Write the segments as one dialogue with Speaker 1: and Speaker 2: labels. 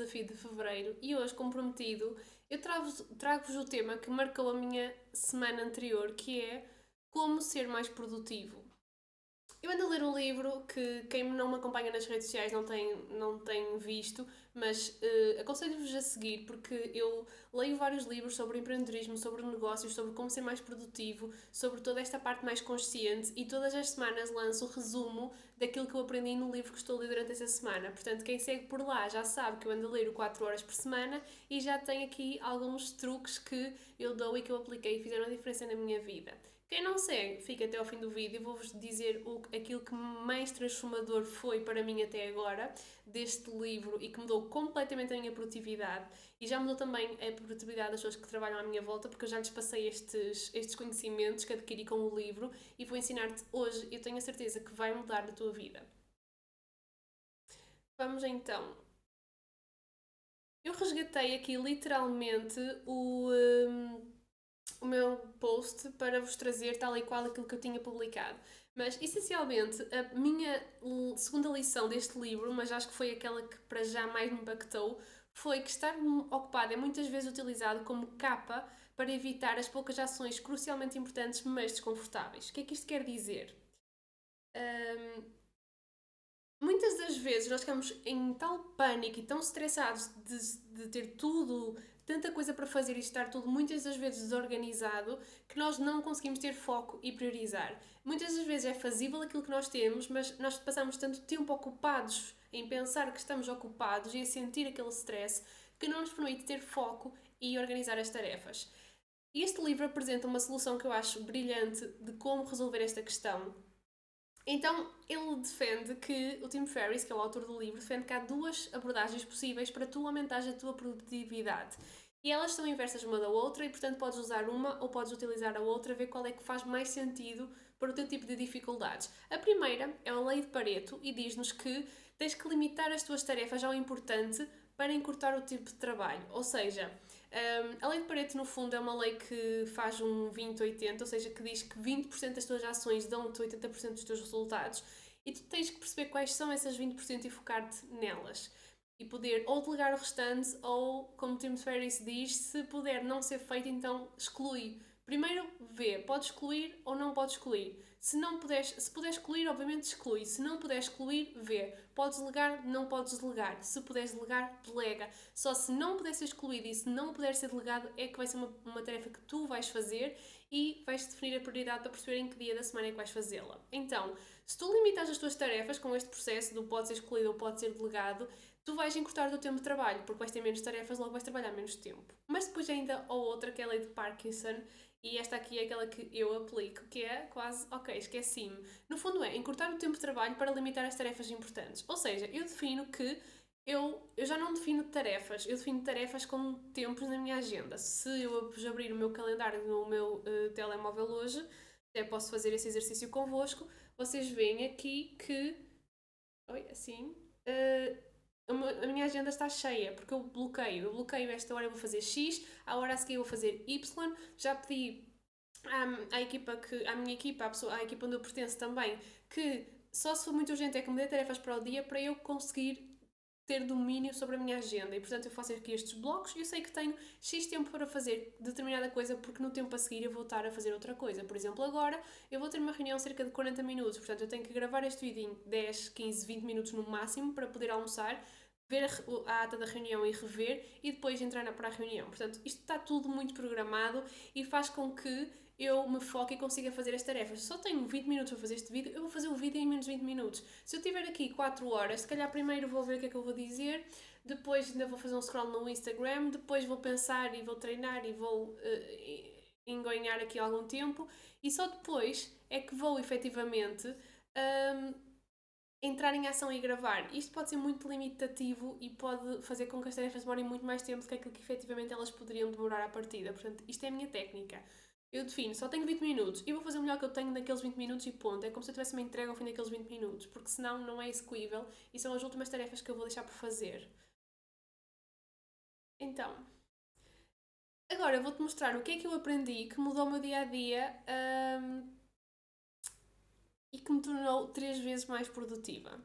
Speaker 1: desafio de fevereiro e hoje, como prometido, eu trago-vos o tema que marcou a minha semana anterior, que é como ser mais produtivo. Eu ando a ler um livro que quem não me acompanha nas redes sociais não tem visto, mas aconselho-vos a seguir porque eu leio vários livros sobre empreendedorismo, sobre negócios, sobre como ser mais produtivo, sobre toda esta parte mais consciente e todas as semanas lanço o resumo daquilo que eu aprendi no livro que estou a ler durante essa semana. Portanto, quem segue por lá já sabe que eu ando a ler o 4 horas por semana e já tem aqui alguns truques que eu dou e que eu apliquei e fizeram a diferença na minha vida. Quem não segue, fica até ao fim do vídeo e vou-vos dizer aquilo que mais transformador foi para mim até agora deste livro e que mudou completamente a minha produtividade e já mudou também a produtividade das pessoas que trabalham à minha volta porque eu já lhes passei estes conhecimentos que adquiri com o livro e vou ensinar-te hoje, eu tenho a certeza que vai mudar a tua vida. Vamos então. Eu resgatei aqui literalmente o meu post para vos trazer tal e qual aquilo que eu tinha publicado. Mas, essencialmente, a minha segunda lição deste livro, mas acho que foi aquela que para já mais me impactou, foi que estar ocupado é muitas vezes utilizado como capa para evitar as poucas ações crucialmente importantes, mas desconfortáveis. O que é que isto quer dizer? Muitas das vezes nós ficamos em tal pânico e tão estressados de ter tudo, tanta coisa para fazer e estar tudo muitas das vezes desorganizado, que nós não conseguimos ter foco e priorizar. Muitas das vezes é fazível aquilo que nós temos, mas nós passamos tanto tempo ocupados em pensar que estamos ocupados e a sentir aquele stress que não nos permite ter foco e organizar as tarefas. Este livro apresenta uma solução que eu acho brilhante de como resolver esta questão. Então, ele defende que, o Tim Ferriss, que é o autor do livro, defende que há duas abordagens possíveis para tu aumentares a tua produtividade. E elas são inversas uma da outra e, portanto, podes usar uma ou podes utilizar a outra, ver qual é que faz mais sentido para o teu tipo de dificuldades. A primeira é a lei de Pareto e diz-nos que tens que limitar as tuas tarefas ao importante para encurtar o tipo de trabalho. Ou seja, a lei de Pareto, no fundo, é uma lei que faz um 20-80, ou seja, que diz que 20% das tuas ações dão-te 80% dos teus resultados e tu tens que perceber quais são essas 20% e focar-te nelas. E poder ou delegar o restante ou, como Tim Ferriss diz, se puder não ser feito, então exclui. Primeiro vê, pode excluir ou não pode excluir. Se puder excluir, obviamente exclui. Se não puder excluir, vê. Podes delegar, não podes delegar. Se puderes delegar, delega. Só se não puder ser excluído e se não puder ser delegado é que vai ser uma tarefa que tu vais fazer e vais definir a prioridade para perceber em que dia da semana é que vais fazê-la. Então, se tu limitas as tuas tarefas com este processo do pode ser excluído ou pode ser delegado, tu vais encurtar o teu tempo de trabalho, porque vais ter menos tarefas, logo vais trabalhar menos tempo. Mas depois ainda há outra, que é a lei de Parkinson, e esta aqui é aquela que eu aplico, que é quase, ok, esqueci-me. No fundo é encurtar o tempo de trabalho para limitar as tarefas importantes. Ou seja, eu defino que eu já não defino tarefas, eu defino tarefas com tempos na minha agenda. Se eu abrir o meu calendário no meu telemóvel hoje, até posso fazer esse exercício convosco, vocês veem aqui que. Oi, assim. A minha agenda está cheia, porque eu bloqueio esta hora eu vou fazer X, a hora a seguir eu vou fazer Y, já pedi à minha equipa, à equipa onde eu pertenço também, que só se for muito urgente é que me dê tarefas para o dia para eu conseguir ter domínio sobre a minha agenda e portanto eu faço aqui estes blocos e eu sei que tenho X tempo para fazer determinada coisa porque no tempo a seguir eu vou estar a fazer outra coisa. Por exemplo, agora eu vou ter uma reunião cerca de 40 minutos, portanto eu tenho que gravar este vídeo em 10, 15, 20 minutos no máximo para poder almoçar, ver a ata da reunião e rever e depois entrar para a reunião. Portanto, isto está tudo muito programado e faz com que eu me foque e consiga fazer as tarefas. Só tenho 20 minutos para fazer este vídeo, eu vou fazer o vídeo em menos de 20 minutos. Se eu tiver aqui 4 horas, se calhar primeiro vou ver o que é que eu vou dizer, depois ainda vou fazer um scroll no Instagram, depois vou pensar e vou treinar e vou engonhar aqui algum tempo e só depois é que vou efetivamente entrar em ação e gravar. Isto pode ser muito limitativo e pode fazer com que as tarefas demorem muito mais tempo do que aquilo que efetivamente elas poderiam demorar à partida. Portanto, isto é a minha técnica. Eu defino, só tenho 20 minutos e vou fazer o melhor que eu tenho naqueles 20 minutos e ponto. É como se eu tivesse uma entrega ao fim daqueles 20 minutos, porque senão não é execuível e são as últimas tarefas que eu vou deixar por fazer. Então, agora eu vou-te mostrar o que é que eu aprendi que mudou o meu dia a dia e que me tornou 3 vezes mais produtiva.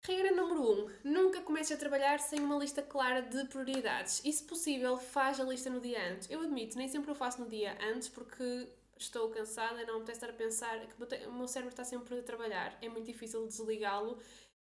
Speaker 1: Regra número 1. Nunca comeces a trabalhar sem uma lista clara de prioridades. E, se possível, faz a lista no dia antes. Eu admito, nem sempre o faço no dia antes porque estou cansada e não me apetece estar a pensar que o meu cérebro está sempre a trabalhar. É muito difícil desligá-lo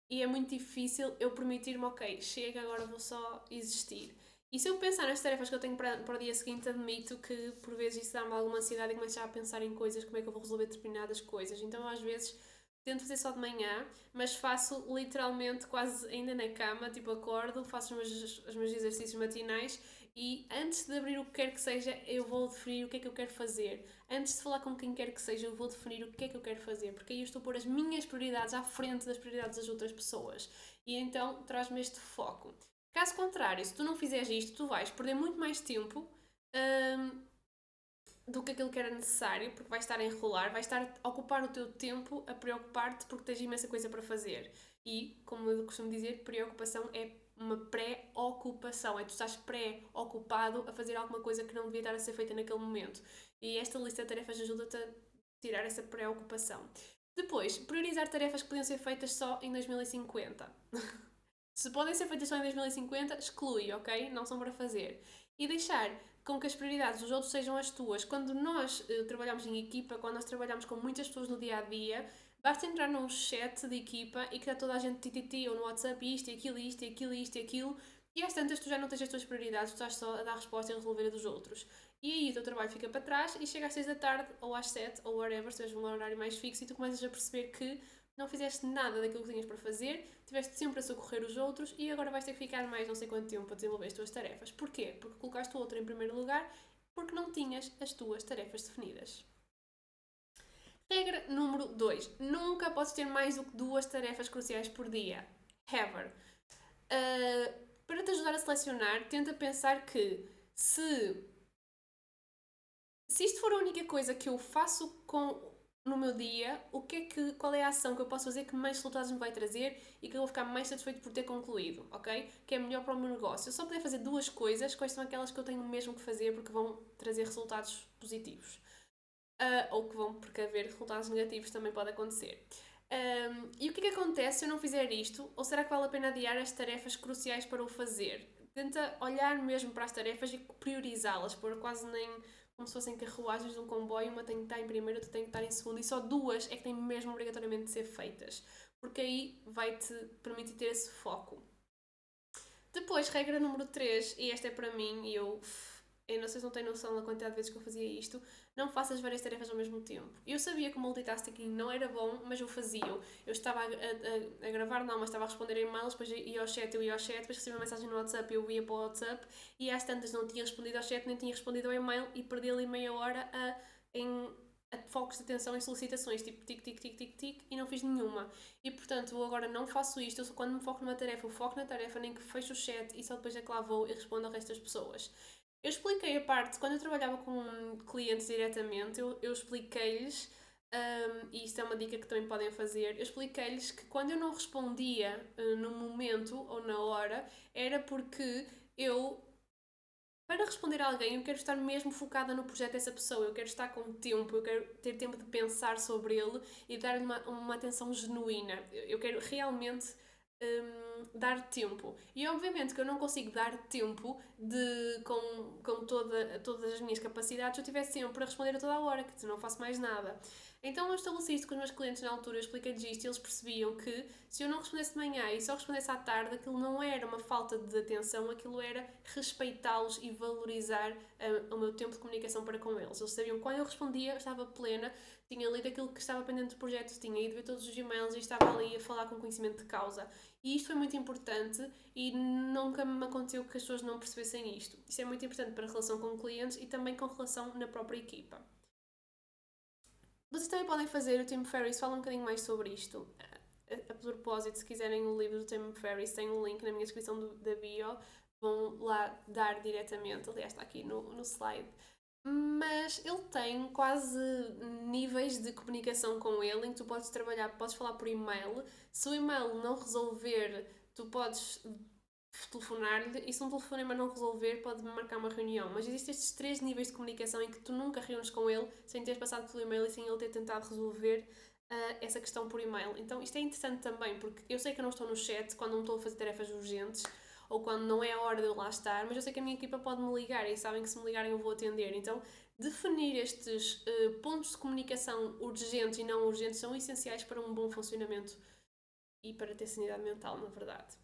Speaker 1: e é muito difícil eu permitir-me, ok, chega, agora vou só existir. E se eu pensar nas tarefas que eu tenho para o dia seguinte, admito que por vezes isso dá-me alguma ansiedade e começo já a pensar em coisas, como é que eu vou resolver determinadas coisas. Então, às vezes, tento fazer só de manhã, mas faço literalmente quase ainda na cama, tipo acordo, faço os meus exercícios matinais e antes de abrir o que quer que seja, eu vou definir o que é que eu quero fazer. Antes de falar com quem quer que seja, eu vou definir o que é que eu quero fazer, porque aí eu estou a pôr as minhas prioridades à frente das prioridades das outras pessoas. E então traz-me este foco. Caso contrário, se tu não fizeres isto, tu vais perder muito mais tempo do que aquilo que era necessário, porque vais estar a enrolar, vais estar a ocupar o teu tempo a preocupar-te porque tens imensa coisa para fazer. E, como eu costumo dizer, preocupação é uma pré-ocupação, é tu estás pré-ocupado a fazer alguma coisa que não devia estar a ser feita naquele momento. E esta lista de tarefas ajuda-te a tirar essa preocupação. Depois, priorizar tarefas que podiam ser feitas só em 2050. Se podem ser feitas só em 2050, exclui, ok? Não são para fazer. E deixar com que as prioridades dos outros sejam as tuas. Quando nós trabalhamos em equipa, quando nós trabalhamos com muitas pessoas no dia a dia, basta entrar num chat de equipa e que está toda a gente tititi ou no WhatsApp isto e aquilo, isto e aquilo, isto e aquilo, e às tantas tu já não tens as tuas prioridades, tu estás só a dar resposta e a resolver a dos outros. E aí o teu trabalho fica para trás e chega às 6 da tarde ou às 7 ou whatever, se tiveres um horário mais fixo e tu começas a perceber que não fizeste nada daquilo que tinhas para fazer, estiveste sempre a socorrer os outros e agora vais ter que ficar mais não sei quanto tempo para desenvolver as tuas tarefas. Porquê? Porque colocaste o outro em primeiro lugar, porque não tinhas as tuas tarefas definidas. Regra número 2. Nunca podes ter mais do que 2 tarefas cruciais por dia. Ever. Para te ajudar a selecionar, tenta pensar que se isto for a única coisa que eu faço no meu dia, qual é a ação que eu posso fazer que mais resultados me vai trazer e que eu vou ficar mais satisfeito por ter concluído, ok? Que é melhor para o meu negócio. Eu só poder fazer 2 coisas, quais são aquelas que eu tenho mesmo que fazer porque vão trazer resultados positivos. Ou que vão precaver resultados negativos, também pode acontecer. E o que acontece se eu não fizer isto? Ou será que vale a pena adiar as tarefas cruciais para o fazer? Tenta olhar mesmo para as tarefas e priorizá-las, pôr quase nem como se fossem carruagens de um comboio, uma tem que estar em primeiro, outra tem que estar em segundo, e só 2 é que têm mesmo obrigatoriamente de ser feitas, porque aí vai-te permitir ter esse foco. Depois, regra número 3, e esta é para mim, e eu não sei se não tenho noção da quantidade de vezes que eu fazia isto, não faças várias tarefas ao mesmo tempo. Eu sabia que o multitasking não era bom, mas eu fazia. Eu estava a gravar, não, mas estava a responder e-mails, depois ia ao chat, depois recebia uma mensagem no WhatsApp, eu ia para o WhatsApp, e às tantas não tinha respondido ao chat, nem tinha respondido ao e-mail, e perdi ali meia hora a focos de atenção em solicitações, tipo tic, tic, tic, tic, tic, e não fiz nenhuma. E portanto, eu agora não faço isto, eu só quando me foco numa tarefa, eu foco na tarefa, nem que fecho o chat e só depois é que lá vou e respondo ao resto das pessoas. Eu expliquei a parte, quando eu trabalhava com clientes diretamente, eu expliquei-lhes, e isto é uma dica que também podem fazer, eu expliquei-lhes que quando eu não respondia no momento ou na hora, era porque para responder a alguém, eu quero estar mesmo focada no projeto dessa pessoa, eu quero estar com tempo, eu quero ter tempo de pensar sobre ele e dar-lhe uma atenção genuína. Eu quero realmente dar tempo. E obviamente que eu não consigo dar tempo com todas as minhas capacidades se eu estiver sempre a responder a toda a hora, que não faço mais nada. Então eu estabeleci isto com os meus clientes na altura, eu expliquei-lhes isto e eles percebiam que se eu não respondesse de manhã e só respondesse à tarde, aquilo não era uma falta de atenção, aquilo era respeitá-los e valorizar o meu tempo de comunicação para com eles. Eles sabiam que quando eu respondia, eu estava plena, tinha lido aquilo que estava pendente do projeto, tinha ido ver todos os e-mails e estava ali a falar com conhecimento de causa. E isto foi muito importante e nunca me aconteceu que as pessoas não percebessem isto. Isto é muito importante para a relação com clientes e também com relação na própria equipa. Vocês também podem fazer, o Tim Ferriss fala um bocadinho mais sobre isto. A propósito, se quiserem o livro do Tim Ferriss, tem um link na minha descrição da bio, vão lá dar diretamente, aliás está aqui no slide. Mas ele tem quase níveis de comunicação com ele em que tu podes trabalhar, podes falar por e-mail. Se o e-mail não resolver, tu podes telefonar-lhe e se um telefonema não resolver, pode marcar uma reunião. Mas existem estes 3 níveis de comunicação em que tu nunca reúnes com ele sem teres passado pelo e-mail e sem ele ter tentado resolver essa questão por e-mail. Então isto é interessante também, porque eu sei que eu não estou no chat quando não estou a fazer tarefas urgentes, ou quando não é a hora de eu lá estar, mas eu sei que a minha equipa pode me ligar e sabem que se me ligarem eu vou atender. Então definir estes pontos de comunicação urgentes e não urgentes são essenciais para um bom funcionamento e para ter sanidade mental, na verdade.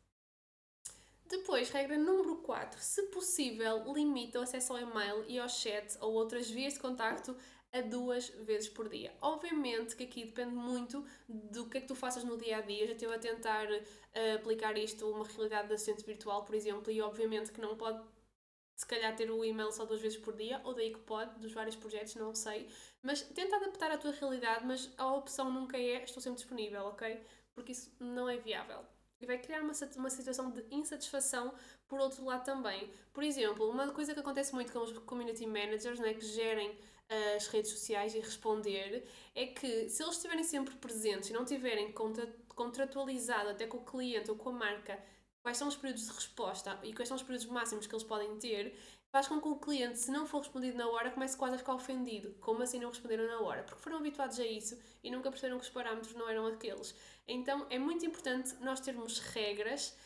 Speaker 1: Depois, regra número 4. Se possível, limita o acesso ao e-mail e ao chat ou outras vias de contacto a 2 vezes por dia. Obviamente que aqui depende muito do que é que tu faças no dia a dia. Já estive a tentar aplicar isto a uma realidade de assistente virtual, por exemplo, e obviamente que não pode se calhar ter o e-mail só 2 vezes por dia, ou daí que pode, dos vários projetos, não sei. Mas tenta adaptar à tua realidade, mas a opção nunca é estou sempre disponível, ok? Porque isso não é viável. E vai criar uma situação de insatisfação por outro lado também. Por exemplo, uma coisa que acontece muito com os community managers, né, que gerem as redes sociais e responder, é que se eles estiverem sempre presentes e não tiverem contratualizado até com o cliente ou com a marca quais são os períodos de resposta e quais são os períodos máximos que eles podem ter, faz com que o cliente, se não for respondido na hora, comece quase a ficar ofendido. Como assim não responderam na hora? Porque foram habituados a isso e nunca perceberam que os parâmetros não eram aqueles. Então é muito importante nós termos regras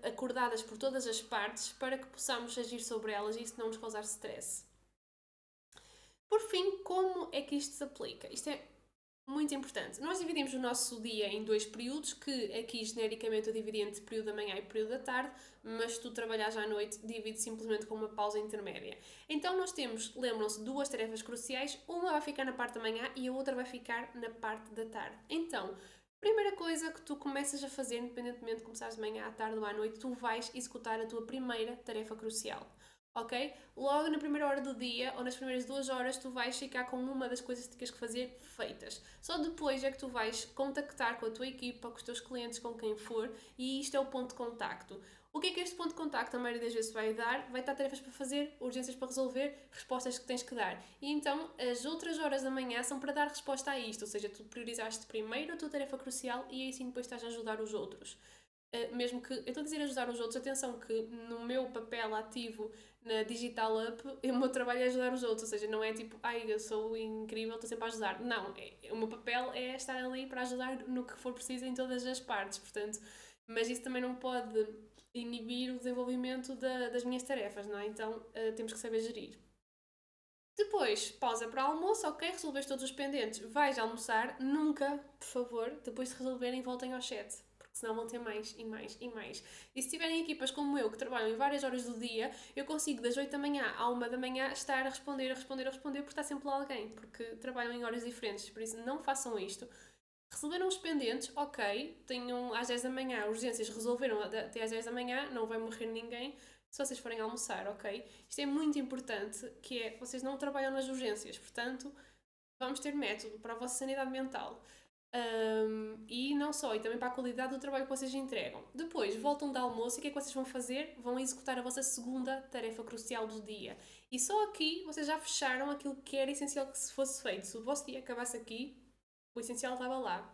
Speaker 1: acordadas por todas as partes para que possamos agir sobre elas e isso não nos causar stress. Por fim, como é que isto se aplica? Isto é muito importante. Nós dividimos o nosso dia em 2 períodos, que aqui genericamente eu dividi entre período da manhã e período da tarde, mas se tu trabalhares à noite, divide simplesmente com uma pausa intermédia. Então nós temos, lembram-se, 2 tarefas cruciais, uma vai ficar na parte da manhã e a outra vai ficar na parte da tarde. Então, primeira coisa que tu começas a fazer, independentemente de começares de manhã, à tarde ou à noite, tu vais executar a tua primeira tarefa crucial. Ok? Logo na primeira hora do dia ou nas primeiras 2 horas tu vais ficar com uma das coisas que tens que fazer feitas. Só depois é que tu vais contactar com a tua equipa, com os teus clientes, com quem for, e isto é o ponto de contacto. O que é que este ponto de contacto a maioria das vezes vai dar? Vai estar tarefas para fazer, urgências para resolver, respostas que tens que dar. E então as outras horas da manhã são para dar resposta a isto, ou seja, tu priorizaste primeiro a tua tarefa crucial e aí sim depois estás a ajudar os outros. Mesmo que, eu estou a dizer ajudar os outros, atenção que no meu papel ativo na Digital Up, o meu trabalho é ajudar os outros, ou seja, não é tipo, ai, eu sou incrível, estou sempre a ajudar. Não, o meu papel é estar ali para ajudar no que for preciso em todas as partes, portanto, mas isso também não pode inibir o desenvolvimento das minhas tarefas, não é? Então temos que saber gerir. Depois, pausa para almoço, ok, resolveste todos os pendentes, vais almoçar, nunca, por favor, depois de resolverem, voltem ao chat, porque senão vão ter mais e mais e mais. E se tiverem equipas como eu, que trabalham em várias horas do dia, eu consigo das 8 da manhã à 1 da manhã estar a responder, porque está sempre lá alguém, porque trabalham em horas diferentes, por isso não façam isto. Resolveram os pendentes, ok, tenham às 10 da manhã, urgências resolveram até às 10 da manhã, não vai morrer ninguém, se vocês forem almoçar, ok? Isto é muito importante, que é, vocês não trabalham nas urgências, portanto, vamos ter método para a vossa sanidade mental. E não só, e também para a qualidade do trabalho que vocês entregam. Depois, voltam de almoço e o que é que vocês vão fazer? Vão executar a vossa segunda tarefa crucial do dia. E só aqui vocês já fecharam aquilo que era essencial que se fosse feito. Se o vosso dia acabasse aqui, o essencial estava lá.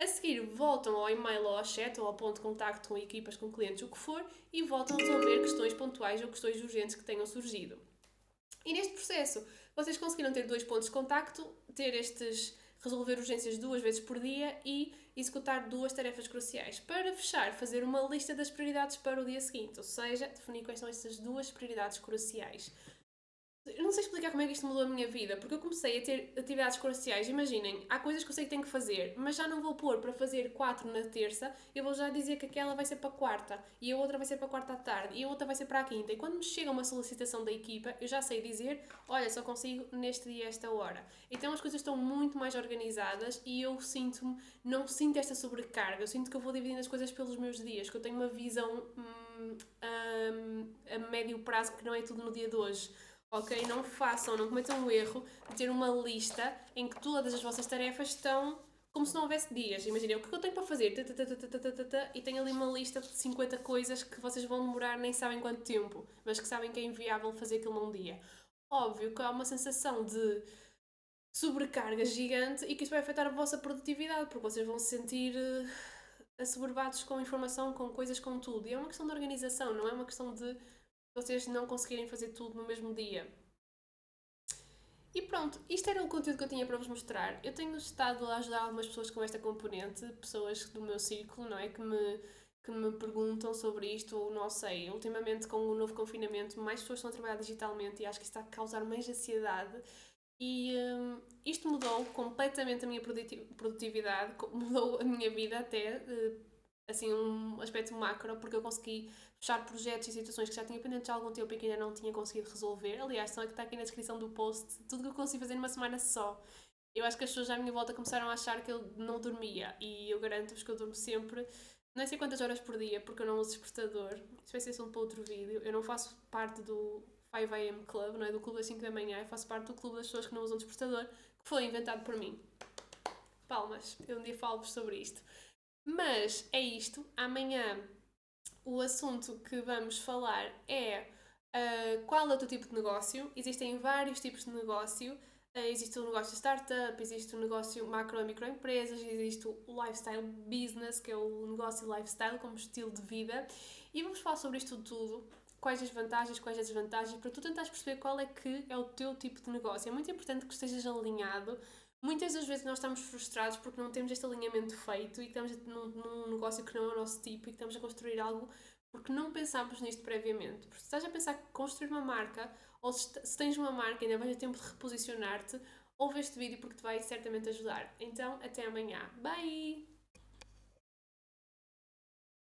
Speaker 1: A seguir, voltam ao e-mail ou ao chat ou ao ponto de contacto com equipas, com clientes, o que for, e voltam a resolver questões pontuais ou questões urgentes que tenham surgido. E neste processo, vocês conseguiram ter 2 pontos de contacto, ter resolver urgências 2 vezes por dia e executar 2 tarefas cruciais. Para fechar, fazer uma lista das prioridades para o dia seguinte, ou seja, definir quais são estas 2 prioridades cruciais. Eu não sei explicar como é que isto mudou a minha vida, porque eu comecei a ter atividades cruciais. Imaginem, há coisas que eu sei que tenho que fazer, mas já não vou pôr para fazer 4 na terça, eu vou já dizer que aquela vai ser para a quarta, e a outra vai ser para a quarta à tarde, e a outra vai ser para a quinta. E quando me chega uma solicitação da equipa, eu já sei dizer, olha, só consigo neste dia, esta hora. Então as coisas estão muito mais organizadas e eu não sinto esta sobrecarga, eu sinto que eu vou dividindo as coisas pelos meus dias, que eu tenho uma visão a médio prazo que não é tudo no dia de hoje. Ok? Não façam, não cometam o erro de ter uma lista em que todas as vossas tarefas estão como se não houvesse dias. Imaginem, o que eu tenho para fazer? E tenho ali uma lista de 50 coisas que vocês vão demorar nem sabem quanto tempo, mas que sabem que é inviável fazer aquilo num dia. Óbvio que há uma sensação de sobrecarga gigante e que isso vai afetar a vossa produtividade, porque vocês vão se sentir assoberbados com informação, com coisas, com tudo. E é uma questão de organização, não é uma questão de vocês não conseguirem fazer tudo no mesmo dia. E pronto, isto era o conteúdo que eu tinha para vos mostrar. Eu tenho estado a ajudar algumas pessoas com esta componente, pessoas do meu círculo, não é? Que me perguntam sobre isto, ou não sei. Ultimamente, com o novo confinamento, mais pessoas estão a trabalhar digitalmente e acho que isto está a causar mais ansiedade. E isto mudou completamente a minha produtividade, mudou a minha vida até, assim, um aspecto macro, porque eu consegui fechar projetos e situações que já tinha pendentes há algum tempo e que ainda não tinha conseguido resolver. Aliás, só que está aqui na descrição do post tudo que eu consegui fazer numa semana só. Eu acho que as pessoas à minha volta começaram a achar que eu não dormia e eu garanto-vos que eu durmo sempre, não sei quantas horas por dia, porque eu não uso despertador. Isso vai ser assunto para outro vídeo. Eu não faço parte do 5am Club, não é? Do clube das 5 da manhã. Eu faço parte do clube das pessoas que não usam despertador, que foi inventado por mim. Palmas. Eu um dia falo-vos sobre isto. Mas é isto. Amanhã o assunto que vamos falar é qual é o teu tipo de negócio. Existem vários tipos de negócio. Existe o negócio startup, existe o negócio macro e microempresas, existe o lifestyle business, que é o negócio lifestyle como estilo de vida. E vamos falar sobre isto tudo. Quais as vantagens, quais as desvantagens, para tu tentares perceber qual é que é o teu tipo de negócio. É muito importante que estejas alinhado. Muitas das vezes nós estamos frustrados porque não temos este alinhamento feito e que estamos num negócio que não é o nosso tipo e que estamos a construir algo porque não pensámos nisto previamente. Porque se estás a pensar que construir uma marca, ou se tens uma marca e ainda vais ter tempo de reposicionar-te, ouve este vídeo porque te vai certamente ajudar. Então, até amanhã. Bye!